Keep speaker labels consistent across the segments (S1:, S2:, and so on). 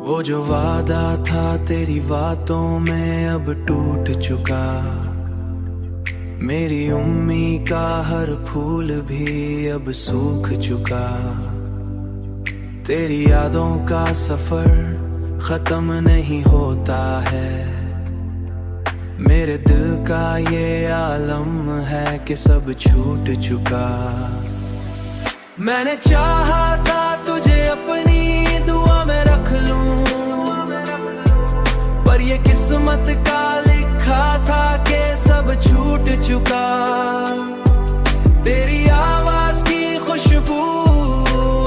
S1: वो जो वादा था तेरी बातों में अब टूट चुका। मेरी उम्मीद का हर फूल भी अब सूख चुका। तेरी यादों का सफर खत्म नहीं होता है। मेरे दिल का ये आलम है कि सब छूट चुका। मैंने चाहा था तुझे अपनी दुआ में रख लूं, पर ये किस्मत का लिखा था कि सब छूट चुका। तेरी आवाज की खुशबू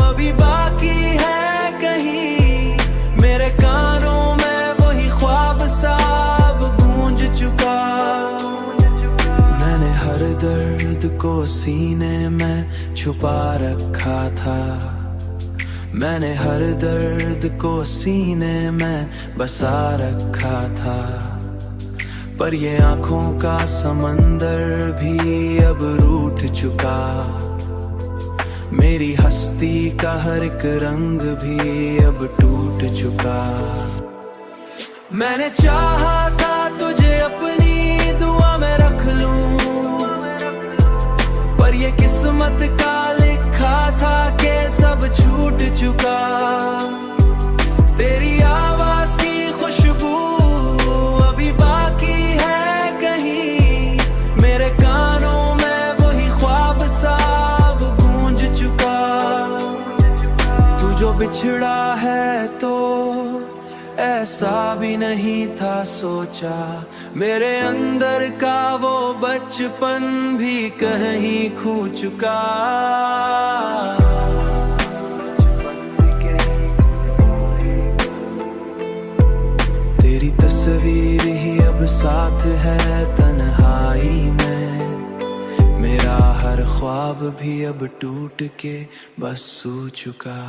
S1: अभी बाकी है कहीं, मेरे कानों में वही ख्वाब सा अब गूंज चुका। मैंने हर दर्द को सीने में छुपा रखा था। मैंने हर दर्द को सीने में बसा रखा था, पर ये आंखों का समंदर भी अब रूठ चुका। मेरी हस्ती का हर एक रंग भी अब टूट चुका। मैंने चाहा था तुझे अपनी दुआ में रख लूं, पर ये किस्मत का लिखा था कि सब छूट चुका। तेरी आवाज की खुशबू अभी बाकी है कहीं, मेरे कानों में वही ख्वाब सा अब गूंज चुका। तू जो बिछड़ा है तो ऐसा भी नहीं था सोचा। मेरे अंदर का वो बचपन भी कहीं खो चुका। तेरी तस्वीर ही अब साथ है तन्हाई में। मेरा हर ख्वाब भी अब टूट के बस सो चुका।